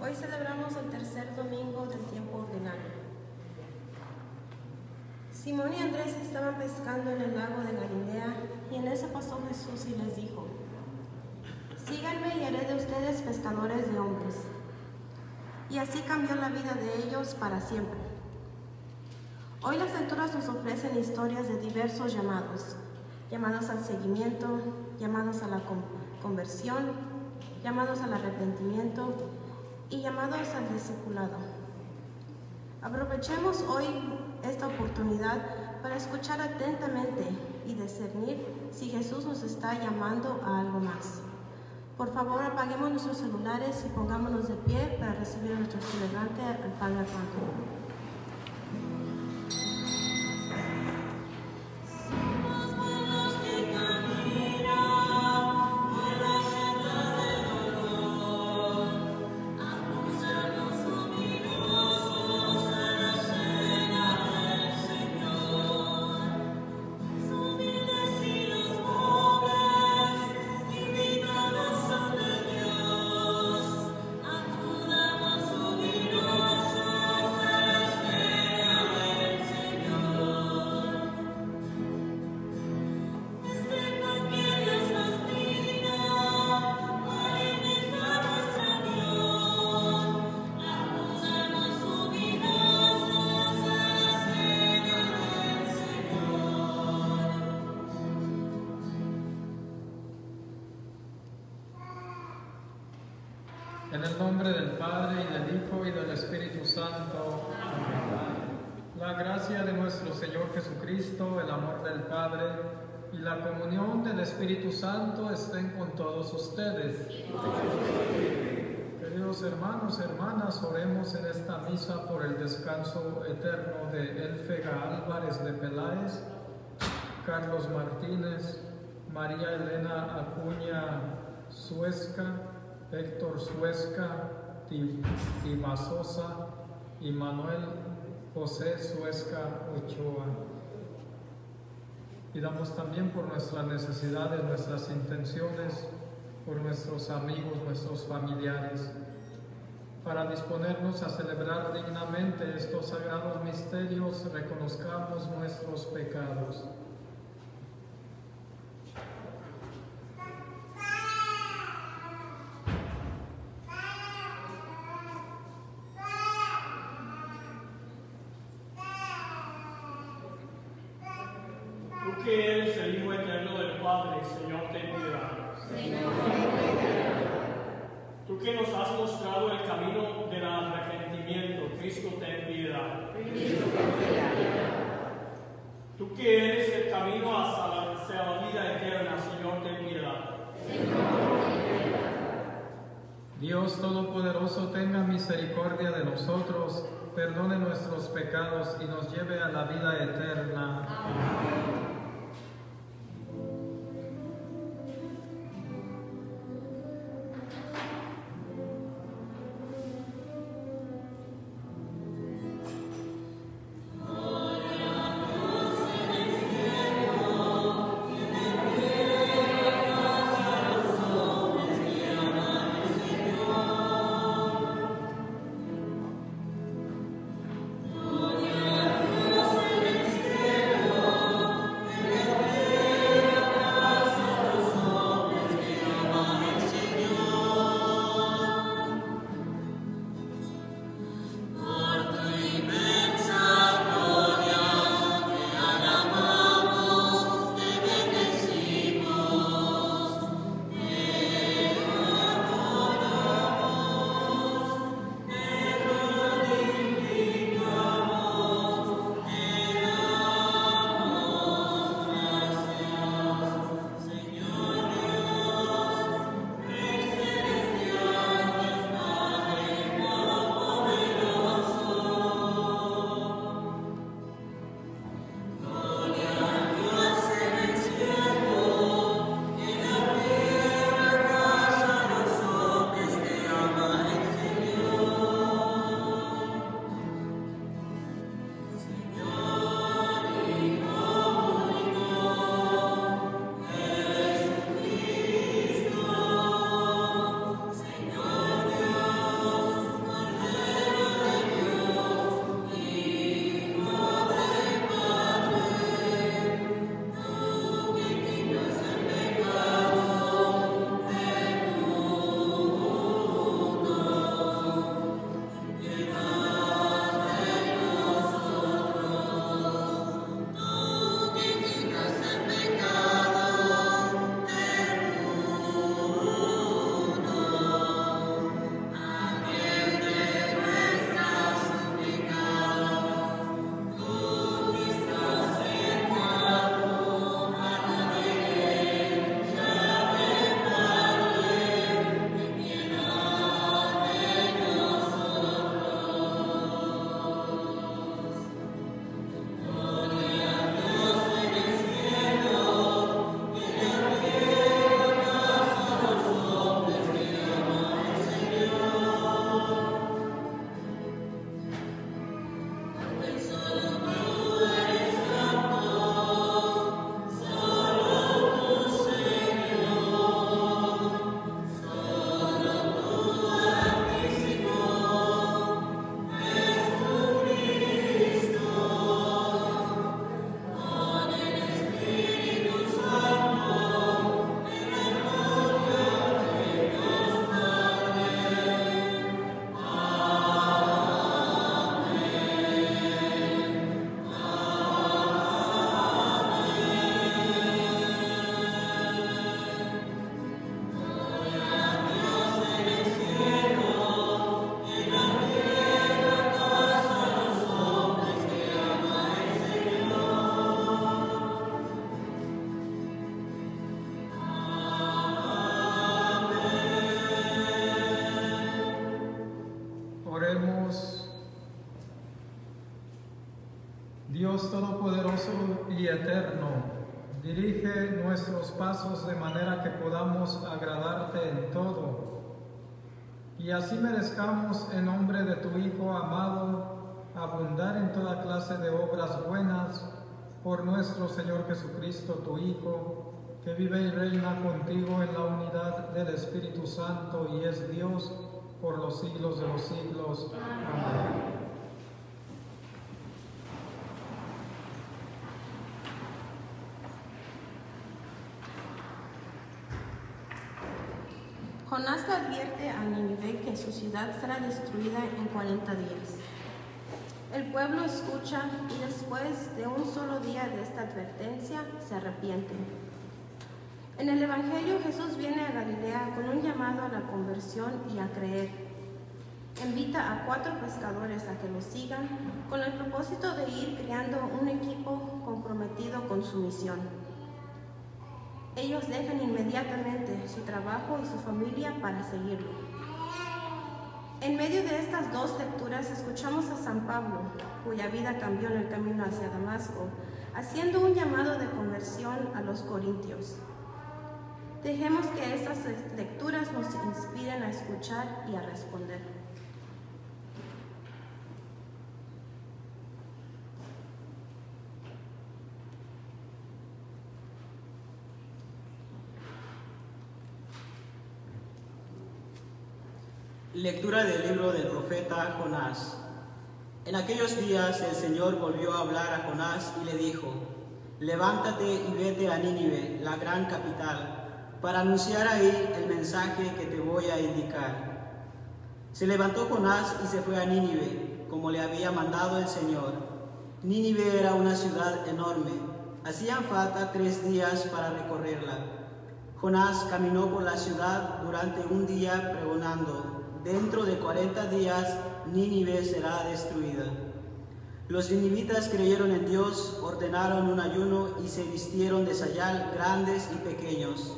Hoy celebramos el tercer domingo del tiempo ordinario. Simón y Andrés estaban pescando en el lago de Galilea, y en eso pasó Jesús y les dijo: síganme y haré de ustedes pescadores de hombres. Y así cambió la vida de ellos para siempre. Hoy las lecturas nos ofrecen historias de diversos llamados al seguimiento, llamados a la conversión, llamados al arrepentimiento y llamados al discipulado. Aprovechemos hoy esta oportunidad para escuchar atentamente y discernir si Jesús nos está llamando a algo más. Por favor, apaguemos nuestros celulares y pongámonos de pie para recibir a nuestro celebrante, al Padre Arcángel. En el nombre del Padre, y del Hijo, y del Espíritu Santo. Amén. La gracia de nuestro Señor Jesucristo, el amor del Padre, y la comunión del Espíritu Santo estén con todos ustedes. Queridos hermanos, hermanas, oremos en esta misa por el descanso eterno de Elfega Álvarez de Peláez, Carlos Martínez, María Elena Acuña Suesca, Héctor Suesca Tibasosa y Manuel José Suesca Ochoa. Pidamos también por nuestras necesidades, nuestras intenciones, por nuestros amigos, nuestros familiares, para disponernos a celebrar dignamente estos sagrados misterios. Reconozcamos nuestros pecados. Tú que eres el Hijo eterno del Padre, Señor, ten piedad. Tú que nos has mostrado el camino del arrepentimiento, Cristo, ten piedad. Tú que eres el camino hacia la vida eterna, Señor, ten piedad. Dios Todopoderoso, tenga misericordia de nosotros, perdone nuestros pecados y nos lleve a la vida eterna. Amén. Dios Todopoderoso y Eterno, dirige nuestros pasos de manera que podamos agradarte en todo, y así merezcamos en nombre de tu Hijo amado abundar en toda clase de obras buenas por nuestro Señor Jesucristo, tu Hijo, que vive y reina contigo en la unidad del Espíritu Santo y es Dios por los siglos de los siglos. Amén. Jonás le advierte a Nínive que su ciudad será destruida en 40 días. El pueblo escucha y después de un solo día de esta advertencia se arrepiente. En el Evangelio Jesús viene a Galilea con un llamado a la conversión y a creer. Invita a 4 pescadores a que lo sigan con el propósito de ir creando un equipo comprometido con su misión. Ellos dejan inmediatamente su trabajo y su familia para seguirlo. En medio de estas 2 lecturas escuchamos a San Pablo, cuya vida cambió en el camino hacia Damasco, haciendo un llamado de conversión a los corintios. Dejemos que estas lecturas nos inspiren a escuchar y a responder. Lectura del libro del profeta Jonás. En aquellos días el Señor volvió a hablar a Jonás y le dijo: levántate y vete a Nínive, la gran capital, para anunciar ahí el mensaje que te voy a indicar. Se levantó Jonás y se fue a Nínive, como le había mandado el Señor. Nínive era una ciudad enorme. Hacían falta 3 días para recorrerla. Jonás caminó por la ciudad durante un día pregonando: dentro de 40 días Nínive será destruida. Los ninivitas creyeron en Dios, ordenaron un ayuno y se vistieron de sayal, grandes y pequeños.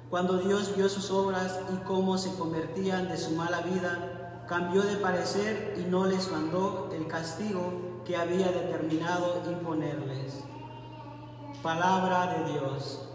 Cuando Dios vio sus obras y cómo se convertían de su mala vida, cambió de parecer y no les mandó el castigo que había determinado imponerles. Palabra de Dios.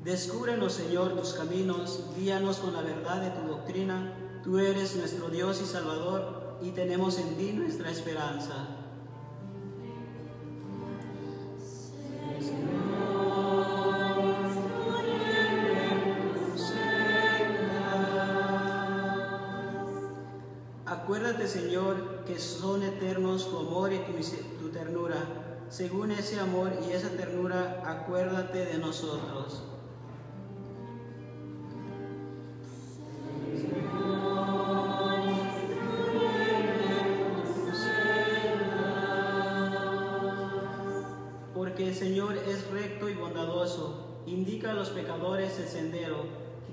Descúbrenos, Señor, tus caminos, guíanos con la verdad de tu doctrina. Tú eres nuestro Dios y Salvador, y tenemos en ti nuestra esperanza. Acuérdate, Señor, que son eternos tu amor y tu ternura. Según ese amor y esa ternura, acuérdate de nosotros. Porque el Señor es recto y bondadoso, indica a los pecadores el sendero,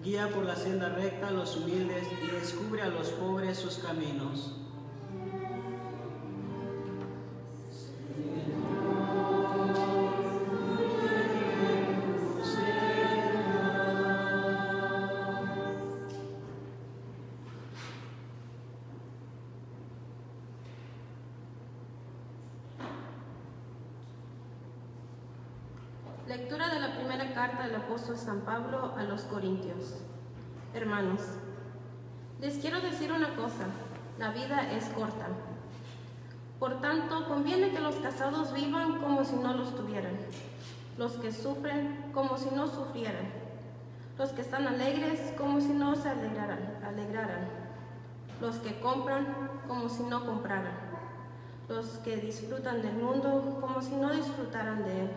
guía por la senda recta a los humildes y descubre a los pobres sus caminos. Lectura de la primera carta del apóstol San Pablo a los Corintios. Hermanos, les quiero decir una cosa: la vida es corta. Por tanto, conviene que los casados vivan como si no los tuvieran, los que sufren como si no sufrieran, los que están alegres como si no se alegraran, los que compran como si no compraran, los que disfrutan del mundo como si no disfrutaran de él,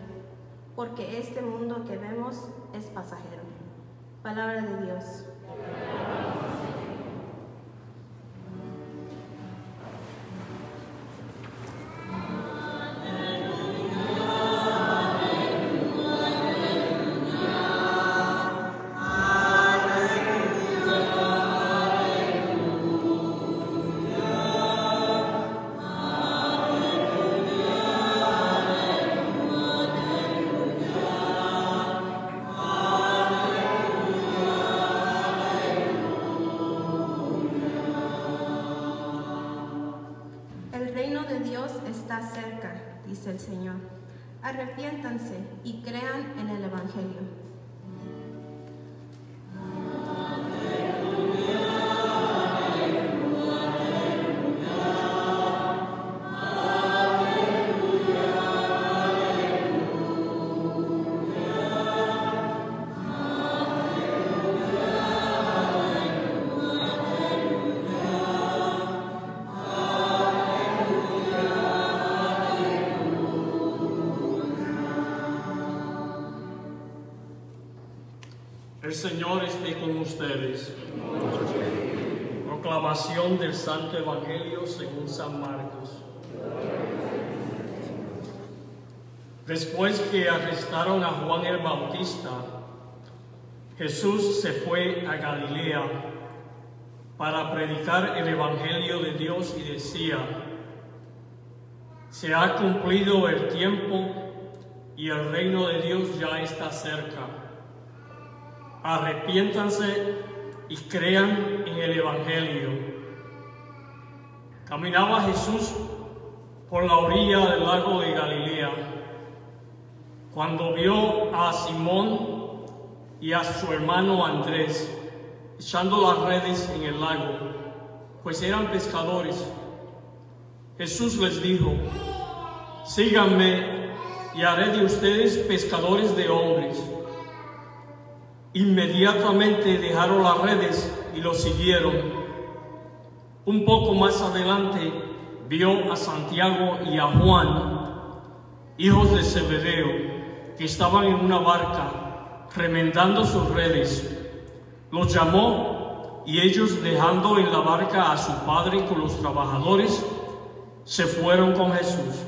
porque este mundo que vemos es pasajero. Palabra de Dios. Aleluya. El reino de Dios está cerca, dice el Señor. Arrepiéntanse y crean en el Evangelio. El Señor esté con ustedes. Proclamación del Santo Evangelio según San Marcos. Después que arrestaron a Juan el Bautista, Jesús se fue a Galilea para predicar el Evangelio de Dios y decía: se ha cumplido el tiempo y el reino de Dios ya está cerca. Arrepiéntanse y crean en el Evangelio. Caminaba Jesús por la orilla del lago de Galilea, cuando vio a Simón y a su hermano Andrés echando las redes en el lago, pues eran pescadores. Jesús les dijo: síganme y haré de ustedes pescadores de hombres. Inmediatamente dejaron las redes y lo siguieron. Un poco más adelante vio a Santiago y a Juan, hijos de Zebedeo, que estaban en una barca remendando sus redes. Los llamó y ellos, dejando en la barca a su padre con los trabajadores, se fueron con Jesús.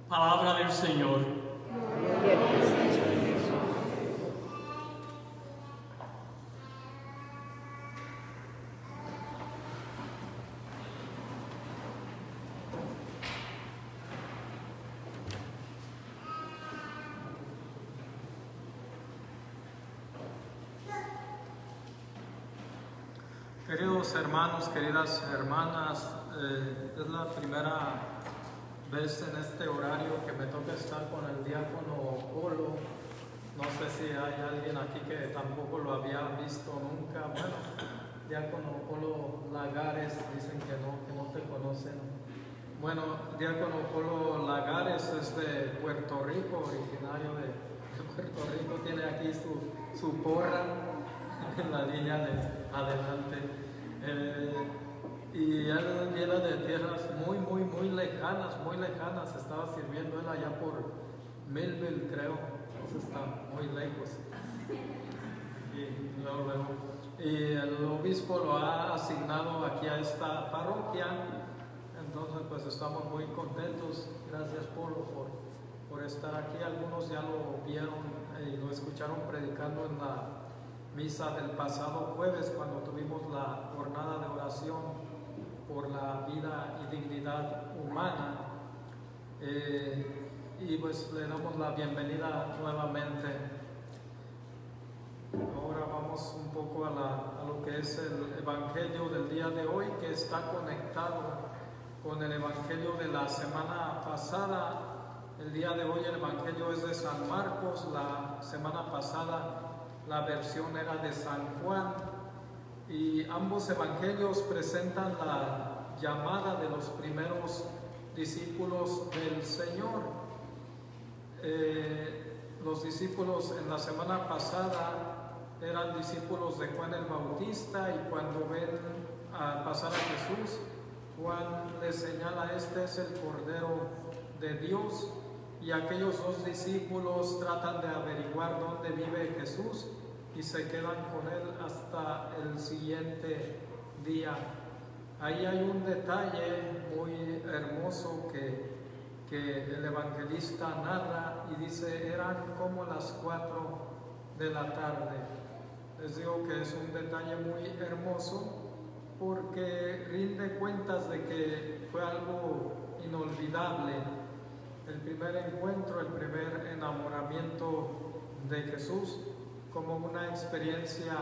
Palabra del Señor. Queridos hermanos, queridas hermanas, es la primera vez en este horario que me toca estar con el diácono Polo. No sé si hay alguien aquí que tampoco lo había visto nunca. Bueno, diácono Polo Lagares, dicen que no te conocen. Bueno, diácono Polo Lagares es de Puerto Rico, originario de Puerto Rico, tiene aquí su porra en la línea de adelante. Y él viene de tierras muy lejanas, estaba sirviendo él allá por Millville, creo, eso está muy lejos. Y el obispo lo ha asignado aquí a esta parroquia, entonces pues estamos muy contentos. Gracias por estar aquí. Algunos ya lo vieron y lo escucharon predicando en la misa del pasado jueves, cuando tuvimos la jornada de oración por la vida y dignidad humana. Y pues le damos la bienvenida nuevamente. Ahora vamos un poco a lo que es el Evangelio del día de hoy, que está conectado con el Evangelio de la semana pasada. El día de hoy el Evangelio es de San Marcos. La semana pasada la versión era de San Juan, y ambos evangelios presentan la llamada de los primeros discípulos del Señor. Los discípulos en la semana pasada eran discípulos de Juan el Bautista, y cuando ven pasar a Jesús, Juan les señala: este es el Cordero de Dios. Y aquellos dos discípulos tratan de averiguar dónde vive Jesús y se quedan con él hasta el siguiente día. Ahí hay un detalle muy hermoso que el evangelista narra y dice: eran como las 4 de la tarde. Les digo que es un detalle muy hermoso porque rinde cuentas de que fue algo inolvidable. El primer encuentro, el primer enamoramiento de Jesús, como una experiencia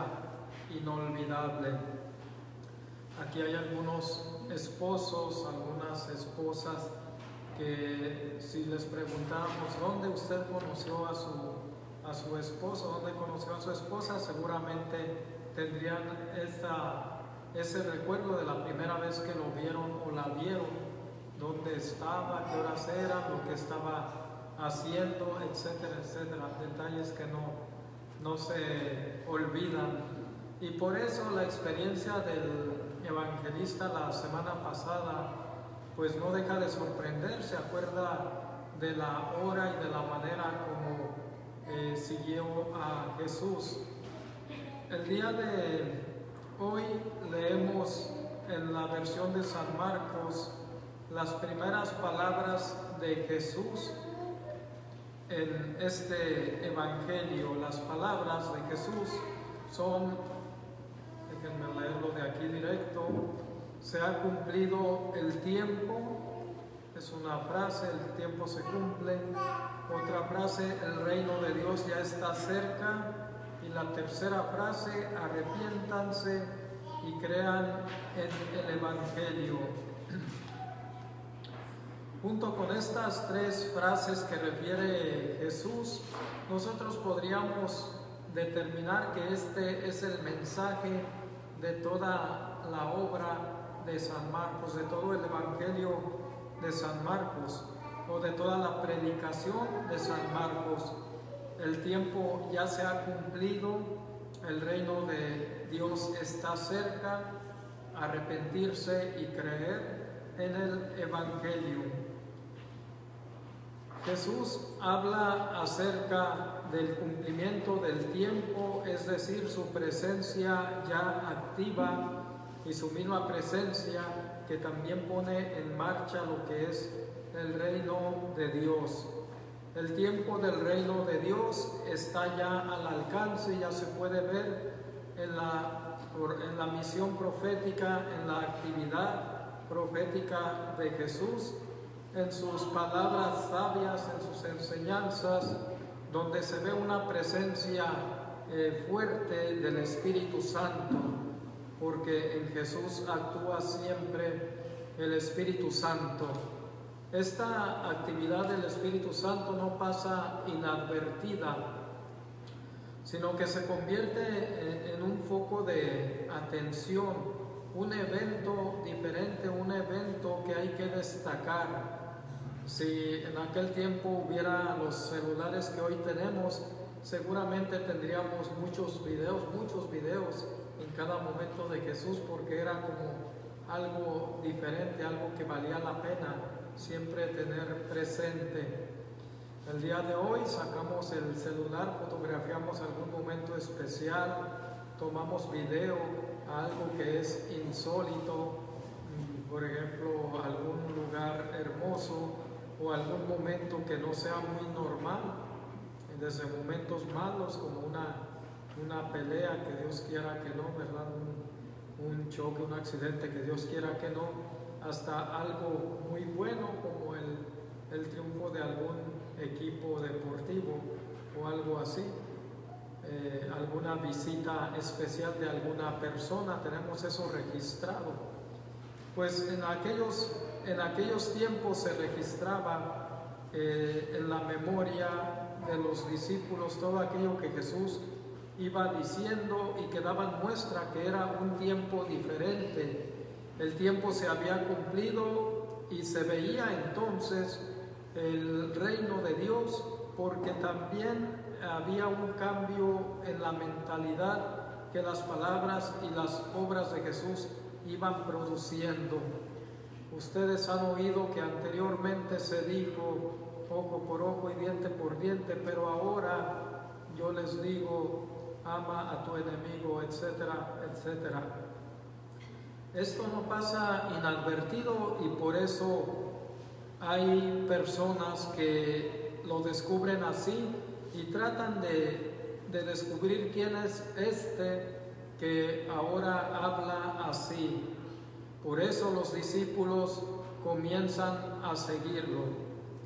inolvidable. Aquí hay algunos esposos, algunas esposas cosas que si les preguntáramos dónde usted conoció a su esposo, dónde conoció a su esposa, seguramente tendrían ese recuerdo de la primera vez que lo vieron o la vieron, dónde estaba, qué horas eran, lo que estaba haciendo, etcétera, etcétera, detalles que no se olvidan. Y por eso la experiencia del evangelista la semana pasada pues no deja de sorprender, se acuerda de la hora y de la manera como siguió a Jesús. El día de hoy leemos en la versión de San Marcos las primeras palabras de Jesús en este evangelio. Las palabras de Jesús son, déjenme leerlo de aquí directo: se ha cumplido el tiempo. Es una frase, el tiempo se cumple. Otra frase, el reino de Dios ya está cerca. Y la tercera frase, arrepiéntanse y crean en el evangelio. Junto con estas tres frases que refiere Jesús, nosotros podríamos determinar que este es el mensaje de toda la obra de San Marcos, de todo el evangelio de San Marcos, o de toda la predicación de San Marcos. El tiempo ya se ha cumplido, el reino de Dios está cerca, arrepentirse y creer en el evangelio. Jesús habla acerca del cumplimiento del tiempo, es decir, su presencia ya activa y su misma presencia que también pone en marcha lo que es el reino de Dios. El tiempo del reino de Dios está ya al alcance, ya se puede ver en la misión profética, en la actividad profética de Jesús, en sus palabras sabias, en sus enseñanzas, donde se ve una presencia fuerte del Espíritu Santo, porque en Jesús actúa siempre el Espíritu Santo. Esta actividad del Espíritu Santo no pasa inadvertida, sino que se convierte en un foco de atención, un evento diferente, un evento que hay que destacar. Si en aquel tiempo hubiera los celulares que hoy tenemos, seguramente tendríamos muchos videos en cada momento de Jesús, porque era como algo diferente, algo que valía la pena siempre tener presente. El día de hoy sacamos el celular, fotografiamos algún momento especial, tomamos video a algo que es insólito, por ejemplo, algún lugar hermoso o algún momento que no sea muy normal, desde momentos malos como una pelea, que Dios quiera que no, ¿verdad? Un choque, un accidente, que Dios quiera que no, hasta algo muy bueno como el triunfo de algún equipo deportivo o algo así, alguna visita especial de alguna persona, tenemos eso registrado. Pues en aquellos tiempos se registraba en la memoria de los discípulos todo aquello que Jesús iba diciendo y que daban muestra que era un tiempo diferente. El tiempo se había cumplido y se veía entonces el reino de Dios, porque también había un cambio en la mentalidad que las palabras y las obras de Jesús iban produciendo. Ustedes han oído que anteriormente se dijo ojo por ojo y diente por diente, pero ahora yo les digo ama a tu enemigo, etcétera, etcétera. Esto no pasa inadvertido y por eso hay personas que lo descubren así y tratan de descubrir quién es este que ahora habla así. Por eso los discípulos comienzan a seguirlo.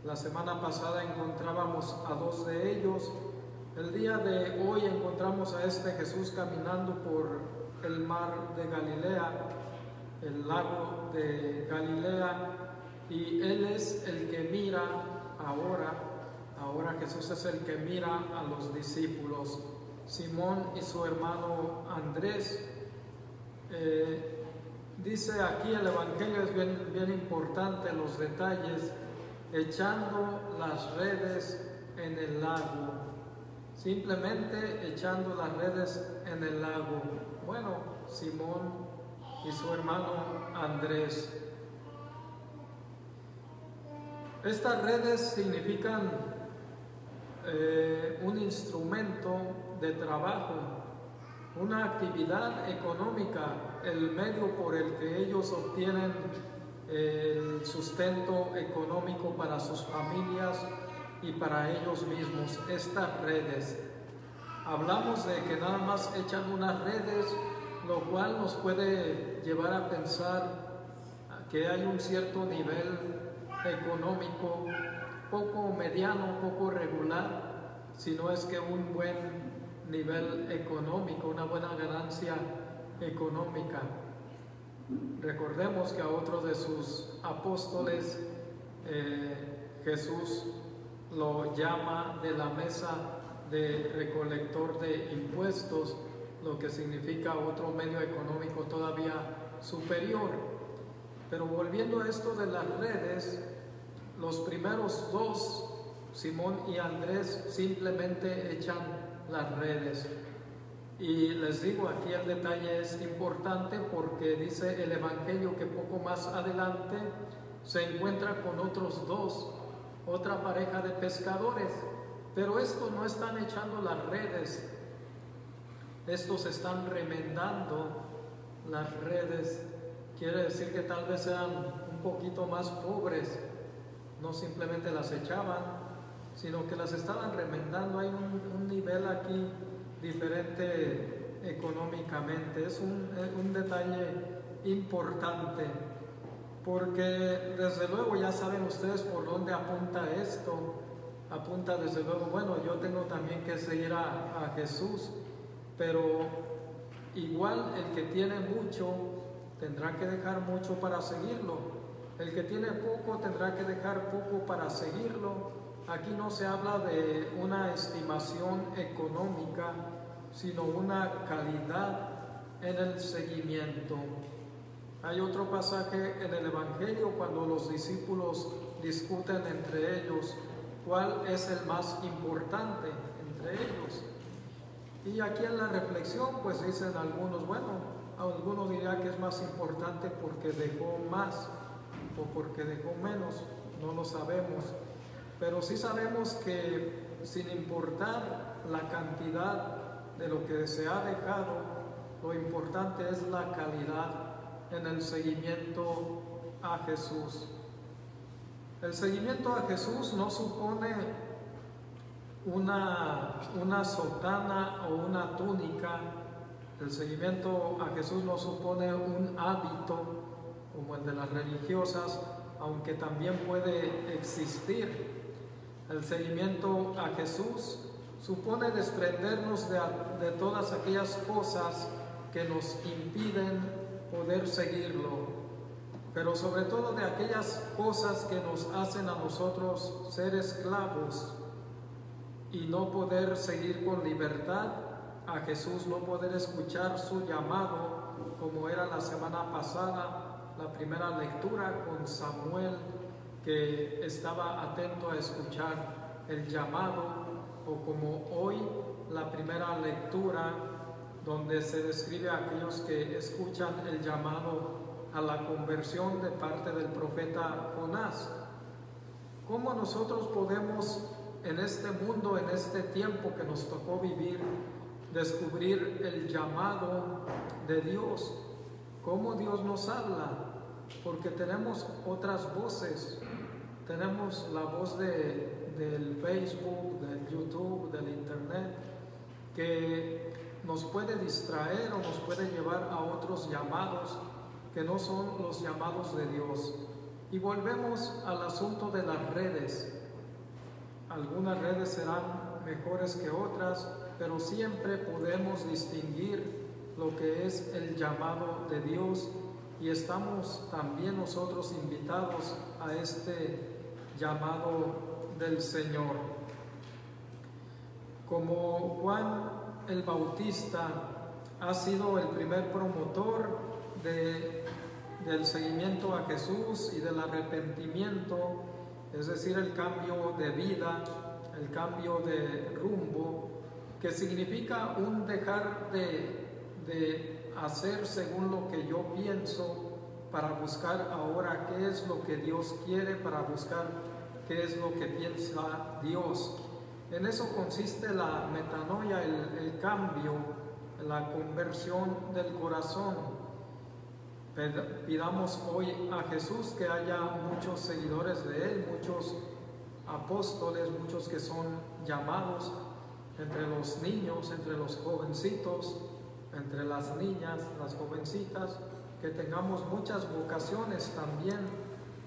La semana pasada encontrábamos a dos de ellos. El día de hoy encontramos a este Jesús caminando por el mar de Galilea, el lago de Galilea, y Él es el que mira ahora Jesús es el que mira a los discípulos. Simón y su hermano Andrés. Dice aquí el Evangelio, es bien importante los detalles, echando las redes en el lago, simplemente echando las redes en el lago. Bueno, Simón y su hermano Andrés. Estas redes significan un instrumento de trabajo, una actividad económica, el medio por el que ellos obtienen el sustento económico para sus familias y para ellos mismos. Estas redes, hablamos de que nada más echan unas redes, lo cual nos puede llevar a pensar que hay un cierto nivel económico, poco mediano, poco regular, sino es que un buen nivel económico, una buena ganancia económica. Recordemos que a otro de sus apóstoles Jesús lo llama de la mesa de recolector de impuestos, lo que significa otro medio económico todavía superior. Pero volviendo a esto de las redes, los primeros dos, Simón y Andrés, simplemente echan las redes. Y les digo, aquí el detalle es importante porque dice el Evangelio que poco más adelante se encuentra con otros dos, otra pareja de pescadores, pero estos no están echando las redes, estos están remendando las redes. Quiere decir que tal vez sean un poquito más pobres, no simplemente las echaban, sino que las estaban remendando. Hay un nivel aquí diferente económicamente. Es un detalle importante, porque desde luego ya saben ustedes por dónde apunta esto. Apunta desde luego, bueno, yo tengo también que seguir a Jesús, pero igual el que tiene mucho tendrá que dejar mucho para seguirlo. El que tiene poco tendrá que dejar poco para seguirlo. Aquí no se habla de una estimación económica, sino una calidad en el seguimiento. Hay otro pasaje en el Evangelio cuando los discípulos discuten entre ellos cuál es el más importante entre ellos. Y aquí en la reflexión pues dicen algunos, bueno, algunos dirán que es más importante porque dejó más o porque dejó menos, no lo sabemos. Pero sí sabemos que sin importar la cantidad de lo que se ha dejado, lo importante es la calidad en el seguimiento a Jesús. El seguimiento a Jesús no supone una sotana o una túnica. El seguimiento a Jesús no supone un hábito como el de las religiosas, aunque también puede existir. El seguimiento a Jesús supone desprendernos de todas aquellas cosas que nos impiden poder seguirlo, pero sobre todo de aquellas cosas que nos hacen a nosotros ser esclavos y no poder seguir con libertad a Jesús, no poder escuchar su llamado, como era la semana pasada, la primera lectura con Samuel, que estaba atento a escuchar el llamado, o como hoy la primera lectura donde se describe a aquellos que escuchan el llamado a la conversión de parte del profeta Jonás. ¿Cómo nosotros podemos en este mundo, en este tiempo que nos tocó vivir, descubrir el llamado de Dios? ¿Cómo Dios nos habla? Porque tenemos otras voces. Tenemos la voz del Facebook, del YouTube, del Internet, que nos puede distraer o nos puede llevar a otros llamados que no son los llamados de Dios. Y volvemos al asunto de las redes. Algunas redes serán mejores que otras, pero siempre podemos distinguir lo que es el llamado de Dios, y estamos también nosotros invitados a este llamado del Señor. Como Juan el Bautista ha sido el primer promotor del seguimiento a Jesús y del arrepentimiento, es decir, el cambio de vida, el cambio de rumbo, que significa un dejar de hacer según lo que yo pienso para buscar ahora qué es lo que Dios quiere, para buscar qué es lo que piensa Dios. En eso consiste la metanoia, el cambio, la conversión del corazón. Pidamos hoy a Jesús que haya muchos seguidores de Él, muchos apóstoles, muchos que son llamados entre los niños, entre los jovencitos, entre las niñas, las jovencitas, que tengamos muchas vocaciones también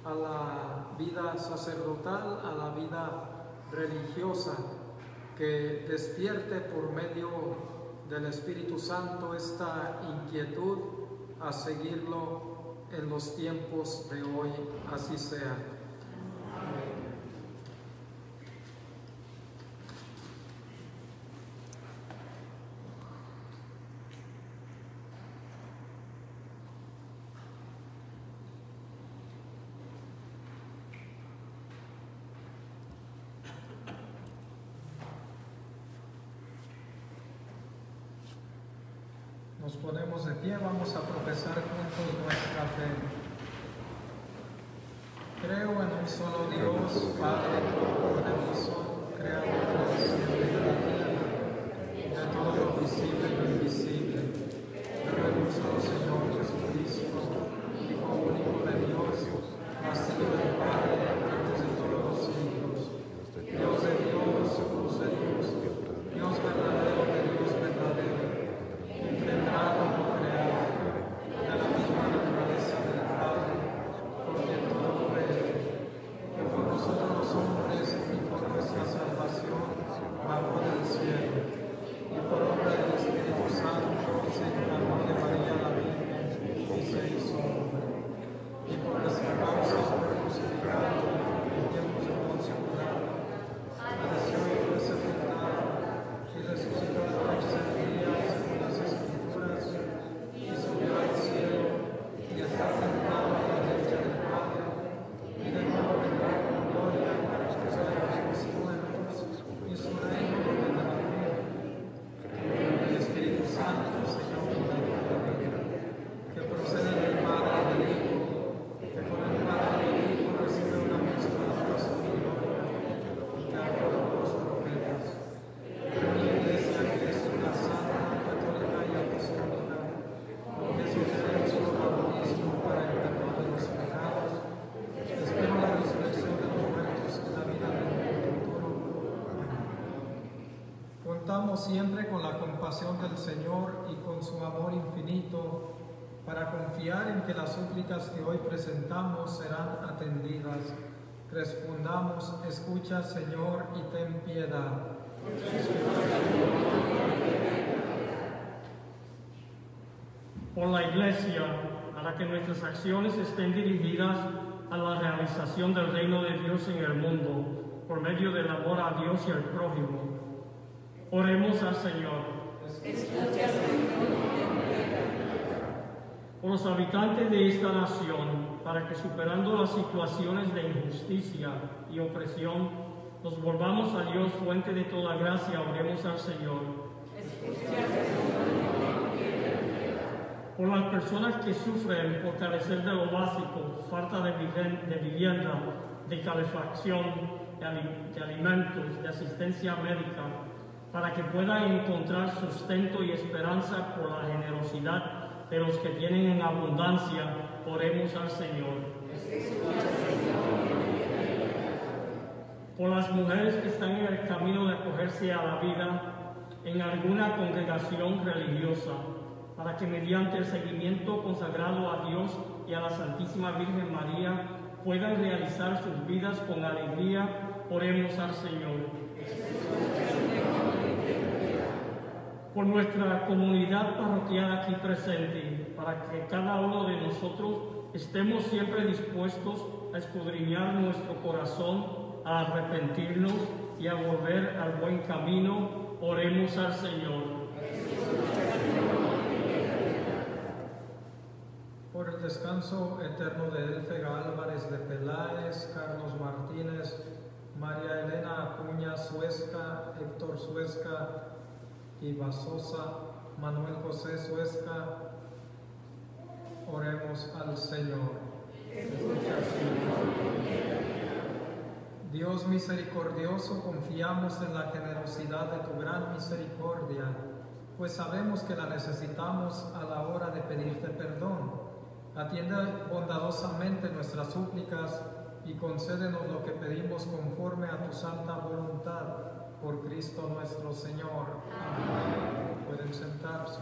a la vida sacerdotal, a la vida religiosa, que despierte por medio del Espíritu Santo esta inquietud a seguirlo en los tiempos de hoy, así sea. Nos ponemos de pie, vamos a profesar juntos nuestra fe. Creo en un solo Dios, Padre Todopoderoso, Creador del cielo y de la tierra, de todo lo visible y lo invisible. Creo en un solo Señor Jesucristo, Hijo único de Dios, nacido del Padre antes de todos los siglos, Dios de Dios, luz de Dios, Dios verdadero de Dios verdadero, engendrado o creado, de la misma naturaleza del Padre, porque todo fue Él, que por nosotros los hombres y por nuestra salvación bajó del cielo, y por obra del Espíritu Santo se encarnó de María la Virgen y se hizo hombre, y por nuestra causa fue crucificado en tiempos de Poncio Pilato, padeció y fue sepultado, y resucitó al tercer día según las Escrituras, y subió al cielo, y está sentado a la derecha del Padre, y de nuevo vendrá con gloria para juzgar a los muertos, y su reino no tendrá fin. El Espíritu Santo, Señor de la vida, que procede del Padre y del Hijo, que con el Padre y el Hijo recibe una misma adoración y gloria, y que acordó los profetas. Creo en la Iglesia, que es una santa, católica y apostólica, confesión de su bautismo para el perdón de los pecados. Espero la resurrección de los muertos y la vida del mundo futuro. Contamos siempre con la compasión del Señor y con su amor infinito para confiar en que las súplicas que hoy presentamos serán atendidas. Respondamos: escucha, Señor, y ten piedad. Por la Iglesia, para que nuestras acciones estén dirigidas a la realización del reino de Dios en el mundo, por medio del amor a Dios y al prójimo. Oremos al Señor. Por los habitantes de esta nación, para que superando las situaciones de injusticia y opresión, nos volvamos a Dios, fuente de toda gracia, oremos al Señor. Por las personas que sufren por carecer de lo básico, falta de vivienda, de calefacción, de alimentos, de asistencia médica, para que puedan encontrar sustento y esperanza por la generosidad de los que tienen en abundancia, oremos al Señor. Por las mujeres que están en el camino de acogerse a la vida en alguna congregación religiosa, para que mediante el seguimiento consagrado a Dios y a la Santísima Virgen María puedan realizar sus vidas con alegría, oremos al Señor. Por nuestra comunidad parroquial aquí presente, para que cada uno de nosotros estemos siempre dispuestos a escudriñar nuestro corazón, a arrepentirnos y a volver al buen camino. Oremos al Señor. Por el descanso eterno de Elfega Álvarez de Peláez, Carlos Martínez, María Elena Acuña Suesca, Héctor Suesca y Basosa, Manuel José Suesca, oremos al Señor. Dios misericordioso, confiamos en la generosidad de tu gran misericordia, pues sabemos que la necesitamos a la hora de pedirte perdón. Atiende bondadosamente nuestras súplicas y concédenos lo que pedimos conforme a tu santa voluntad, por Cristo nuestro Señor. Amén. Pueden sentarse.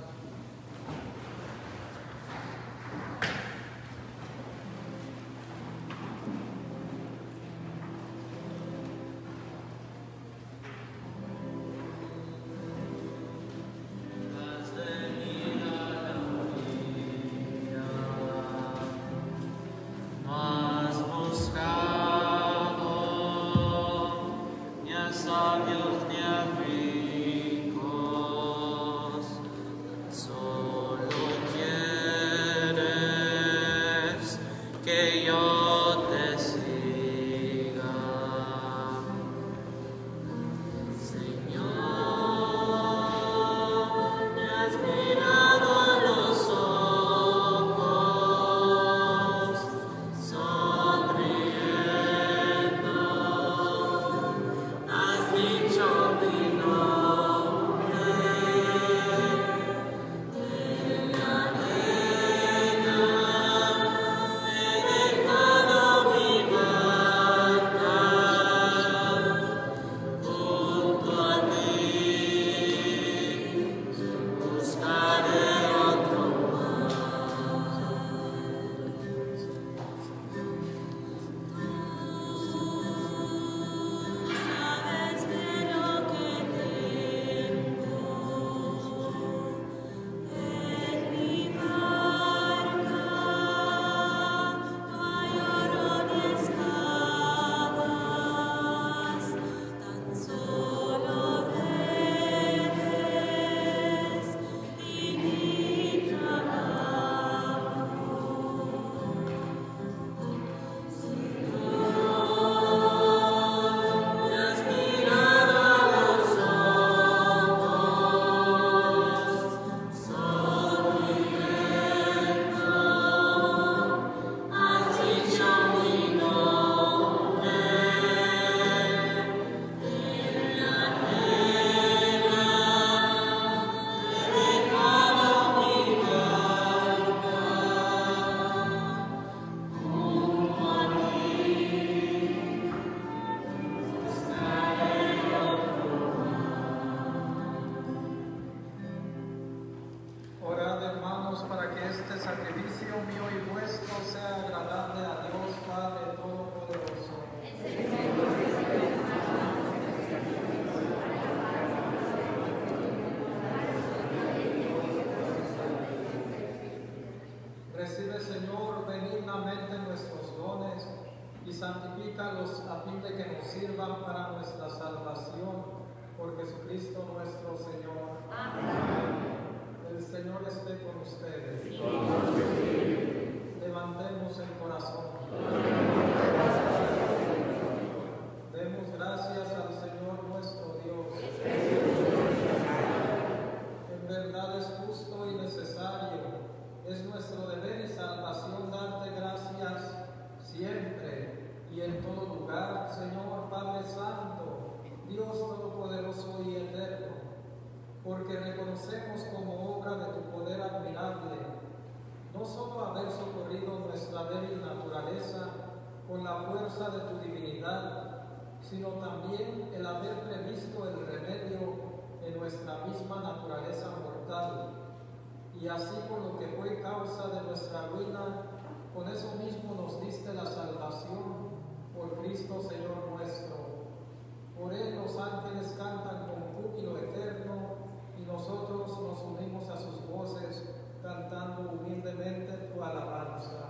Recibe, Señor, benignamente nuestros dones y santifícalos a fin de que nos sirvan para nuestra salvación. Por Jesucristo nuestro Señor. Amén. El Señor esté con ustedes. Levantemos el corazón. Demos gracias al Señor nuestro Dios. En verdad es justo y necesario. Es nuestro deber y salvación darte gracias siempre y en todo lugar, Señor Padre Santo, Dios Todopoderoso y Eterno, porque reconocemos como obra de tu poder admirable, no solo haber socorrido nuestra débil naturaleza con la fuerza de tu divinidad, sino también el haber previsto el remedio en nuestra misma naturaleza mortal, y así por lo que fue causa de nuestra ruina, con eso mismo nos diste la salvación, por Cristo Señor nuestro. Por Él los ángeles cantan con júbilo eterno, y nosotros nos unimos a sus voces, cantando humildemente tu alabanza.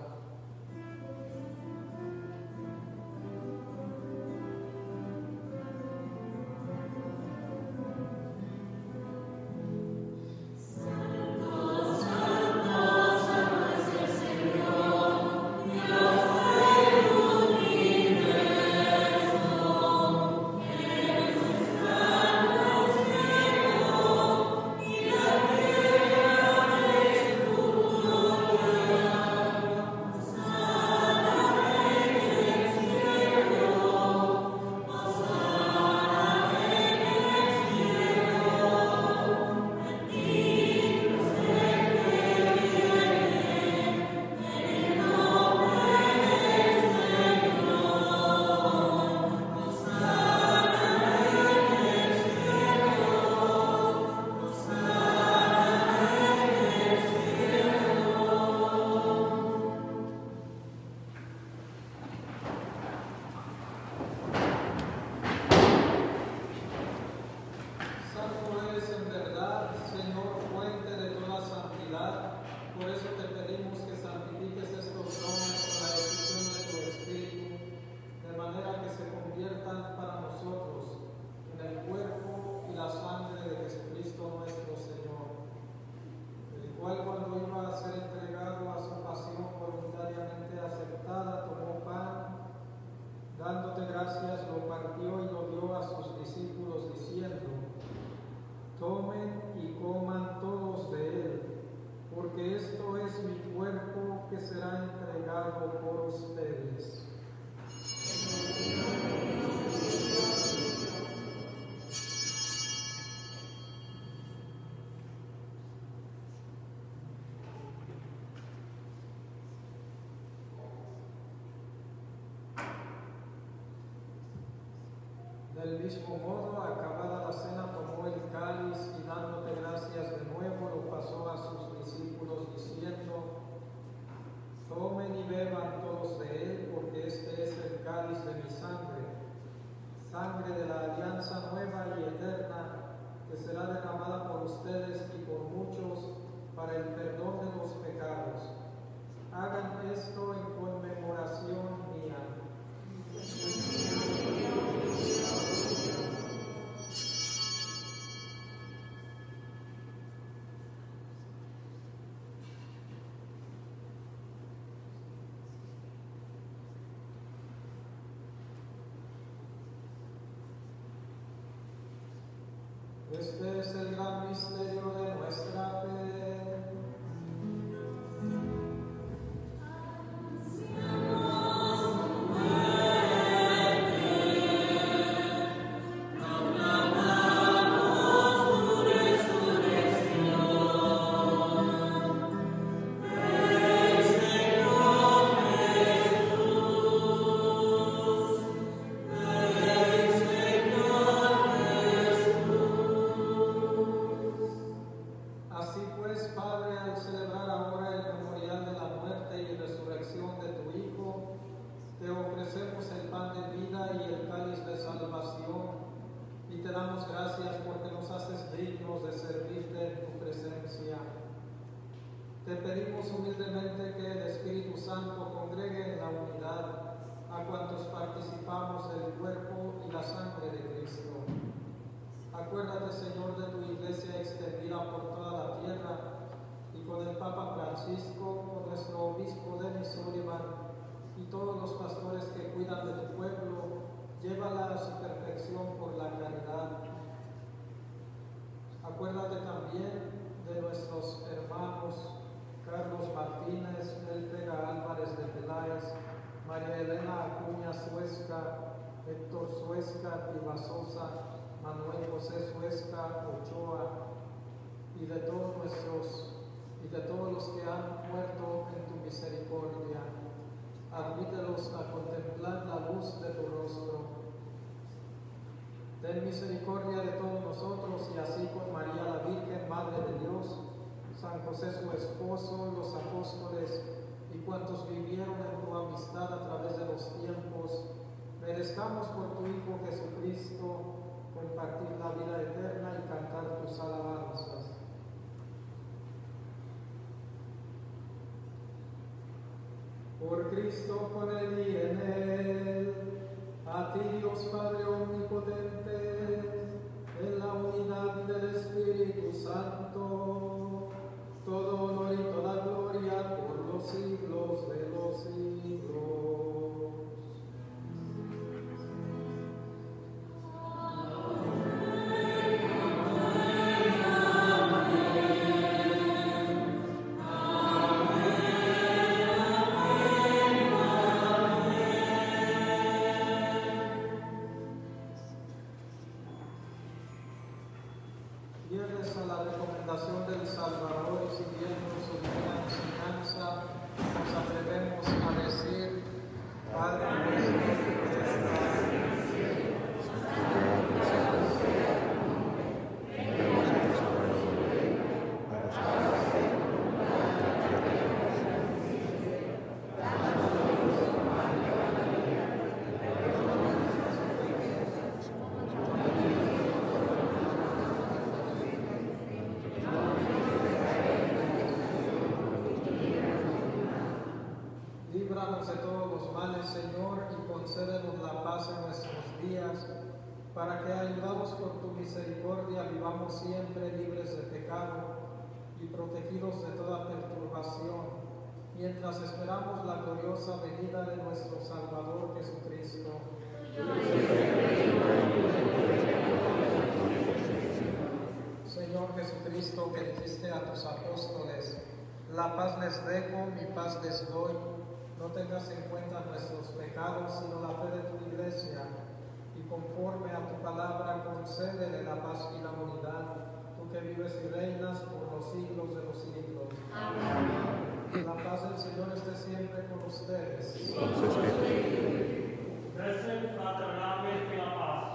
gracias, lo partió y lo dio a sus discípulos diciendo: tomen y coman todos de él, porque esto es mi cuerpo que será entregado por ustedes. Del mismo modo, acabada la cena, tomó el cáliz y dándote gracias de nuevo, lo pasó a sus discípulos diciendo: tomen y beban todos de él, porque este es el cáliz de mi sangre, sangre de la alianza nueva y eterna, que será derramada por ustedes y por muchos para el perdón de los pecados. Hagan esto en conmemoración mía. Este es el gran misterio de nuestra fe. Te pedimos humildemente que el Espíritu Santo congregue en la unidad a cuantos participamos del cuerpo y la sangre de Cristo. Acuérdate, Señor, de tu iglesia extendida por toda la tierra y con el Papa Francisco, con nuestro obispo Denis Sullivan y todos los pastores que cuidan de tu pueblo, llévala a su perfección por la caridad. Acuérdate también de nuestros hermanos Carlos Martínez, Elfega Álvarez de Peláez, María Elena Acuña Suesca, Héctor Suesca Rivasosa, Manuel José Suesca Ochoa, y de todos los que han muerto en tu misericordia. Admítelos a contemplar la luz de tu rostro. Ten misericordia de todos nosotros y así con María la Virgen, Madre de Dios, San José su esposo, los apóstoles y cuantos vivieron en tu amistad a través de los tiempos, merezcamos por tu Hijo Jesucristo compartir la vida eterna y cantar tus alabanzas. Por Cristo, con él y en él, a ti Dios Padre omnipotente, en la unidad del Espíritu Santo, todo honor y toda gloria por los siglos de los siglos. Fieles a la recomendación del Salvador y siguiendo su divina enseñanza, nos atrevemos a decir: Padre nuestro que estás en el cielo, santificado sea tu nombre, venga a nosotros tu reino, hágase tu voluntad en la tierra como en el cielo. Danos hoy nuestro pan de cada día, y perdona nuestras ofensas, como nosotros líbranos de todos los males, Señor, y concédenos la paz en nuestros días, para que, ayudados por tu misericordia, vivamos siempre libres de pecado y protegidos de toda perturbación, mientras esperamos la gloriosa venida de nuestro Salvador Jesucristo. Jesucristo, que dijiste a tus apóstoles: la paz les dejo, mi paz les doy. No tengas en cuenta nuestros pecados, sino la fe de tu iglesia, y conforme a tu palabra concédele la paz y la unidad, tú que vives y reinas por los siglos de los siglos. Amén. La paz del Señor esté siempre con ustedes. Recen fraternalmente la paz.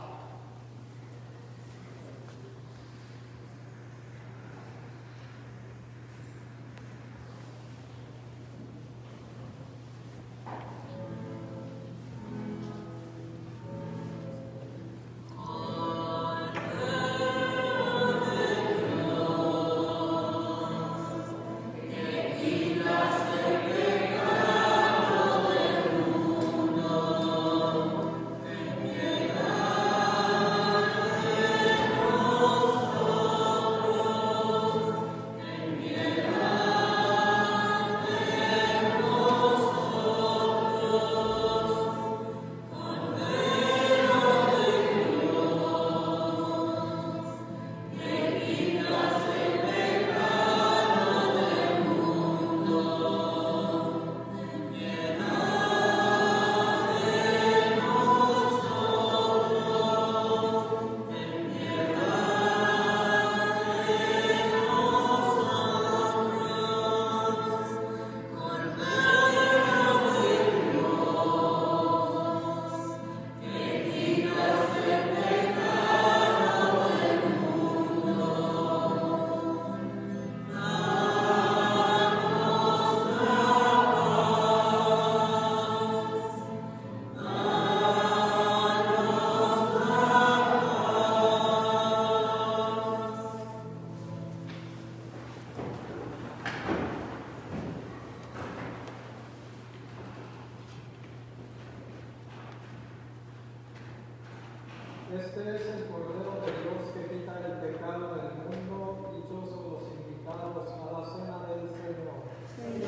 Este es el Cordero de Dios que quita el pecado del mundo. Dichosos los invitados a la cena del Señor.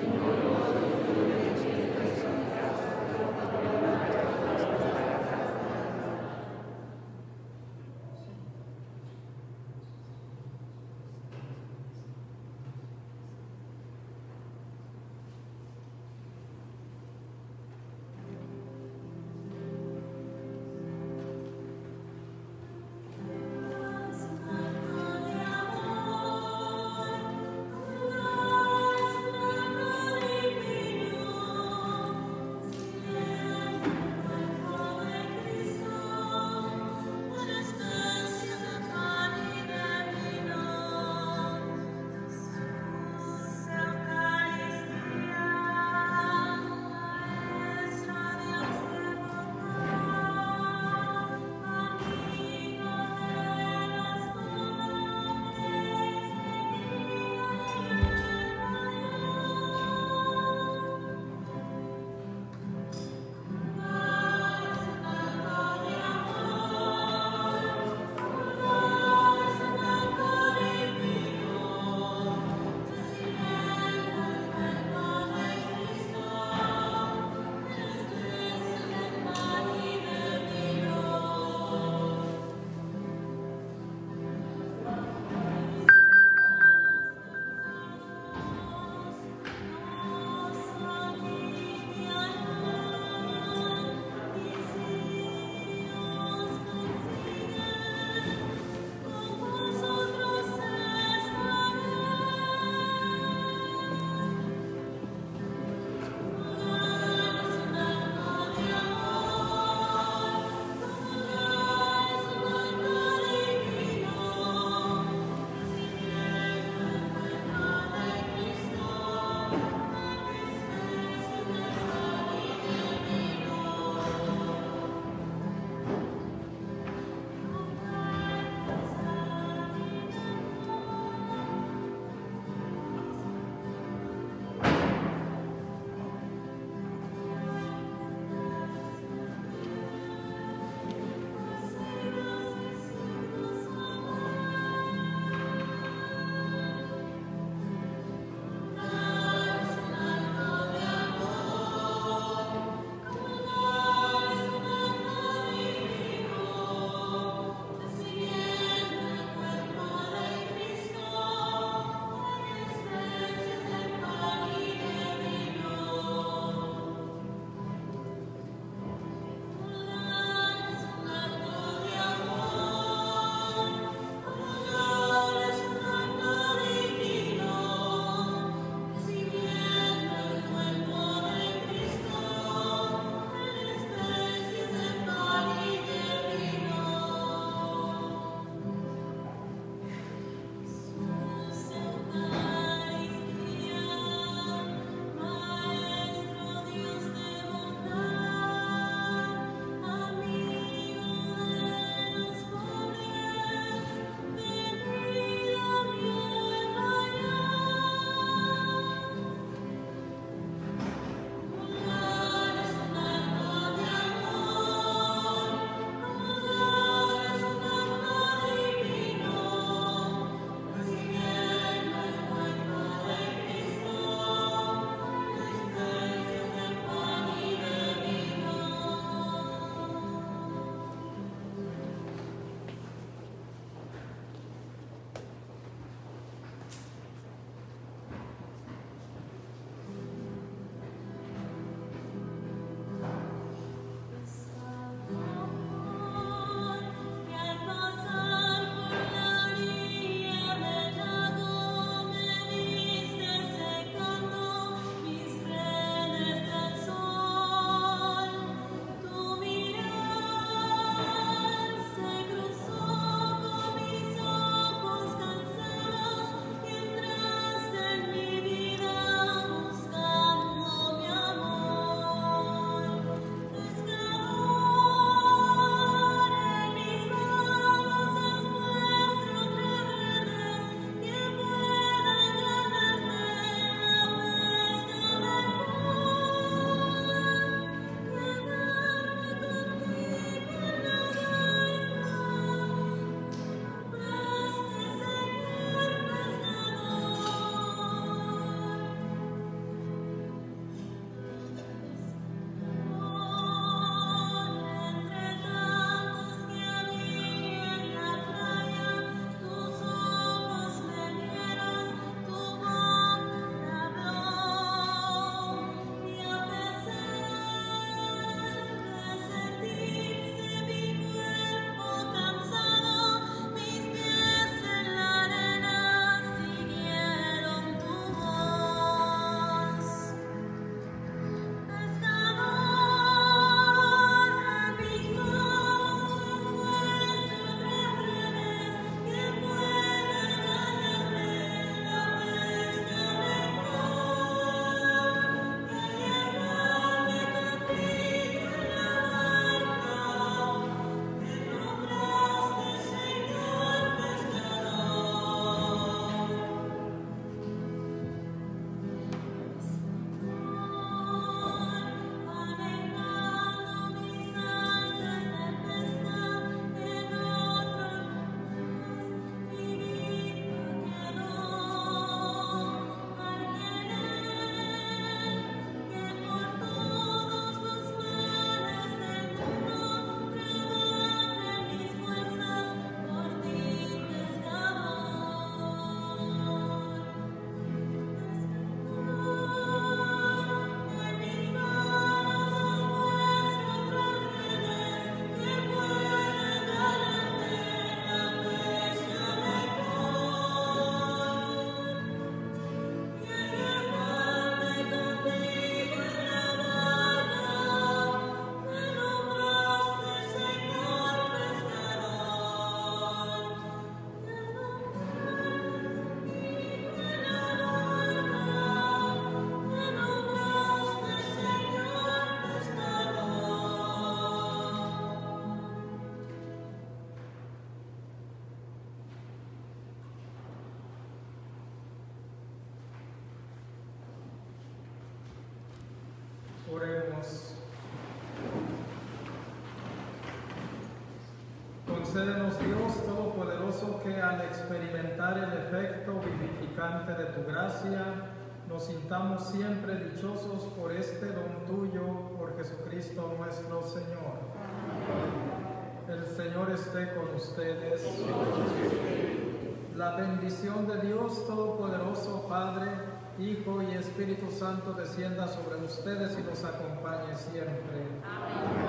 Amor, Concédenos, Dios Todopoderoso, que al experimentar el efecto vivificante de tu gracia, nos sintamos siempre dichosos por este don tuyo, por Jesucristo nuestro Señor. El Señor esté con ustedes. La bendición de Dios Todopoderoso, Padre, Hijo y Espíritu Santo descienda sobre ustedes y los acompañe siempre. Amén.